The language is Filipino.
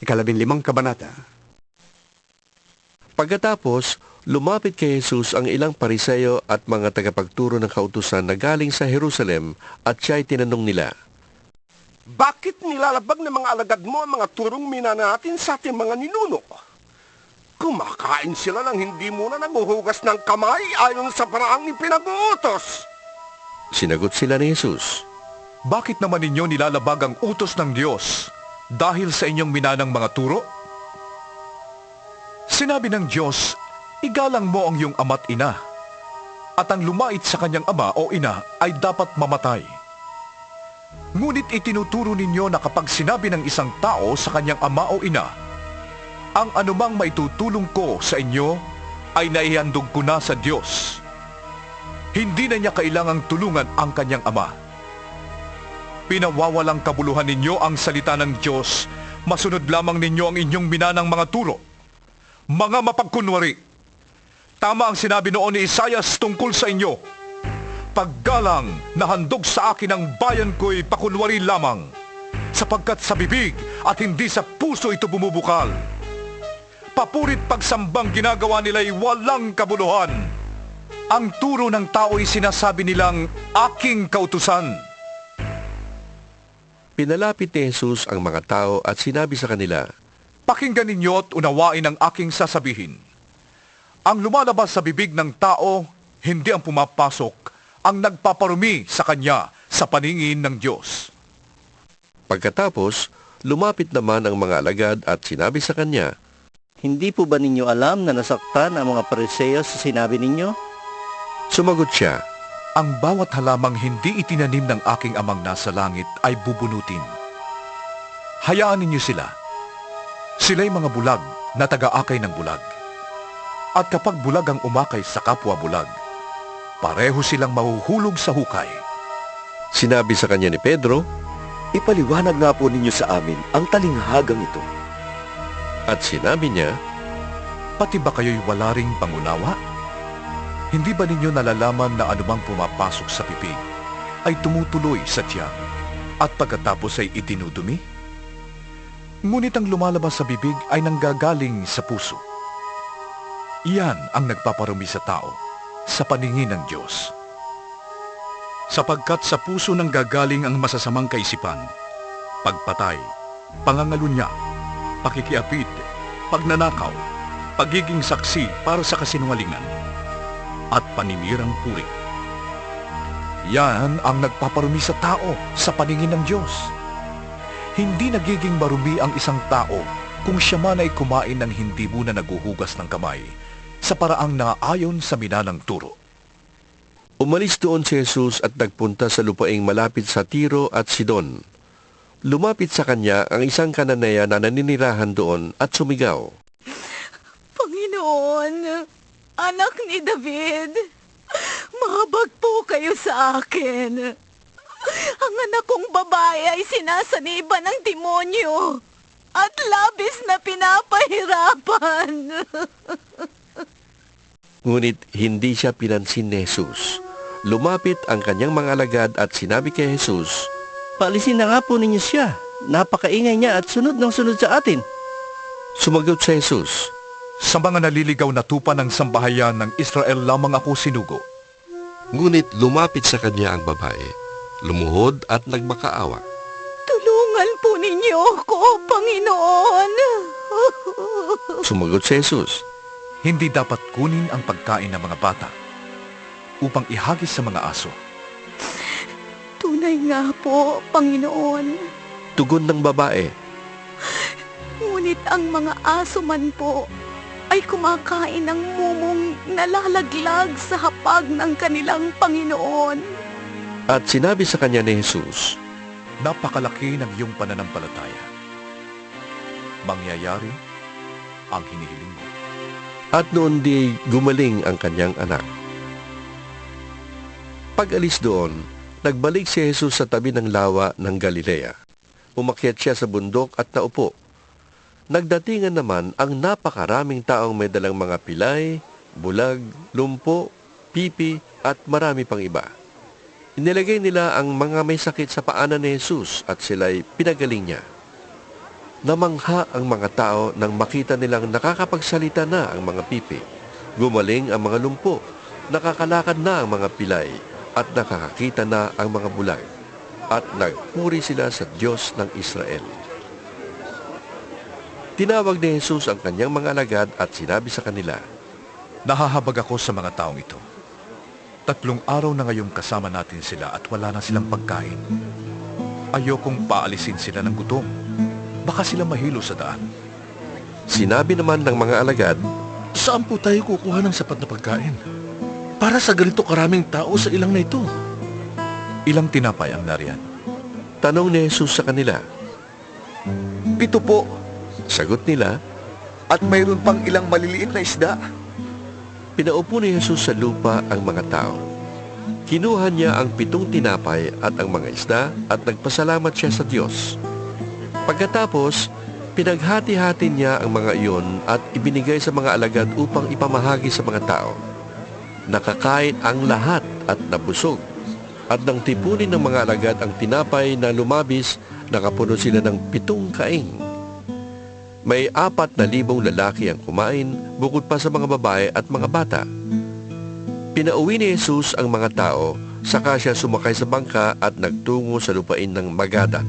15 kabanata. Pagkatapos, lumapit kay Jesus ang ilang Pariseo at mga tagapagturo ng kautusan na galing sa Jerusalem at siya'y tinanong nila, Bakit nilalabag ng mga alagad mo ang mga turong minana natin sa ating mga ninuno? Kumakain sila nang hindi muna naguhugas ng kamay ayon sa paraang ipinag-uutos. Sinagot sila ni Jesus, Bakit naman ninyo nilalabag ang utos ng Diyos dahil sa inyong minanang mga turo? Sinabi ng Diyos, igalang mo ang iyong ama't ina, at ang lumait sa kanyang ama o ina ay dapat mamatay. Ngunit itinuturo ninyo na kapag sinabi ng isang tao sa kanyang ama o ina, ang anumang maitutulong ko sa inyo ay naihandog ko na sa Diyos. Hindi na niya kailangang tulungan ang kanyang ama. Pinawawalang kabuluhan ninyo ang salita ng Diyos, masunod lamang ninyo ang inyong minanang mga turo. Mga mapagkunwari, tama ang sinabi noon ni Isaias tungkol sa inyo, paggalang na handog sa akin ang bayan ko'y pakunwari lamang, sapagkat sa bibig at hindi sa puso ito bumubukal. Papurit pagsambang ginagawa nila'y walang kabuluhan. Ang turo ng tao'y sinasabi nilang aking kautusan. Pinalapit ni Jesus ang mga tao at sinabi sa kanila, Pakinggan ninyo at unawain ang aking sasabihin. Ang lumalabas sa bibig ng tao, hindi ang pumapasok, ang nagpaparumi sa kanya sa paningin ng Diyos. Pagkatapos, lumapit naman ang mga alagad at sinabi sa kanya, Hindi po ba ninyo alam na nasaktan ang mga Pariseo sa sinabi ninyo? Sumagot siya, Ang bawat halamang hindi itinanim ng aking amang nasa langit ay bubunutin. Hayaan ninyo sila. Sila'y mga bulag na taga-akay ng bulag. At kapag bulag ang umakay sa kapwa bulag, pareho silang mahuhulog sa hukay. Sinabi sa kanya ni Pedro, Ipaliwanag nga po ninyo sa amin ang talinghagang ito. at sinabi niya, Pati ba kayo'y wala ring pangunawa? Hindi ba ninyo nalalaman na anumang pumapasok sa pipig ay tumutuloy sa tiyan at pagkatapos ay itinudumi? Ngunit ang lumalabas sa bibig ay nanggagaling sa puso. Iyan ang nagpaparumi sa tao sa paningin ng Diyos. Sapagkat sa puso nanggagaling ang masasamang kaisipan, pagpatay, pangangalunya, pakikiapid, pagnanakaw, pagiging saksi para sa kasinungalingan, at panimirang puri. Yan ang nagpaparumi sa tao sa paningin ng Diyos. Hindi nagiging marumi ang isang tao kung siya man ay kumain ng hindi muna naguhugas ng kamay sa paraang naayon sa minanang turo. Umalis doon si Jesus at nagpunta sa lupaing malapit sa Tiro at Sidon. Lumapit sa kanya ang isang Kananea na naninirahan doon at sumigaw, Panginoon, anak ni David, mahabag po kayo sa akin. Ang anak kong babae ay sinasaniba ng demonyo at labis na pinapahirapan. Ngunit hindi siya pinansin ni Jesus. Lumapit ang kanyang mga alagad at sinabi kay Jesus, Paalisin na nga po ninyo siya. Napakaingay niya at sunod ng sunod sa atin. Sumagot si Jesus, Sa mga naliligaw na tupa ng sambahayan ng Israel lamang ako sinugo. Ngunit lumapit sa kanya ang babae, lumuhod at nagmakaawa. Tulungan po ninyo ako, Panginoon. Sumagot si Jesus, Hindi dapat kunin ang pagkain ng mga bata upang ihagis sa mga aso. Tunay nga po, Panginoon. tugon ng babae. Ngunit ang mga aso man po ay kumakain ng mumong nalalaglag sa hapag ng kanilang Panginoon. At sinabi sa kanya ni Jesus, Napakalaki ng iyong pananampalataya. Mangyayari ang hinihiling mo. at noon di gumaling ang kanyang anak. Pag-alis doon, nagbalik si Jesus sa tabi ng lawa ng Galilea. Umakyat siya sa bundok at naupo. Nagdatingan naman ang napakaraming taong may dalang mga pilay, bulag, lumpo, pipi at marami pang iba. Inilagay nila ang mga may sakit sa paanan ni Jesus at sila'y pinagaling niya. Namangha ang mga tao nang makita nilang nakakapagsalita na ang mga pipi. Gumaling ang mga lumpo, nakakalakad na ang mga pilay, at nakakakita na ang mga bulag. At nagpuri sila sa Diyos ng Israel. Tinawag ni Jesus ang kanyang mga alagad at sinabi sa kanila, Nahahabag ako sa mga taong ito. 3 araw na ngayong kasama natin sila at wala na silang pagkain. Ayokong paalisin sila ng gutom. Baka sila mahilo sa daan. Sinabi naman ng mga alagad, Saan po tayo kukuha ng sapat na pagkain? Para sa ganito karaming tao sa ilang na ito. Ilang tinapay ang nariyan? tanong ni Jesus sa kanila. 7 po, Sagot nila, at mayroon pang ilang maliliit na isda. pinaupo ni Jesus sa lupa ang mga tao. Kinuha niya ang 7 tinapay at ang mga isda at nagpasalamat siya sa Diyos. Pagkatapos, pinaghati-hati niya ang mga iyon at ibinigay sa mga alagad upang ipamahagi sa mga tao. Nakakain ang lahat at nabusog. At nang tipunin ng mga alagad ang tinapay na lumabis, nakapuno sila ng 7 kaing. May 4,000 lalaki ang kumain, bukod pa sa mga babae at mga bata. Pinauwi ni Jesus ang mga tao, saka siya sumakay sa bangka at nagtungo sa lupain ng Magadan.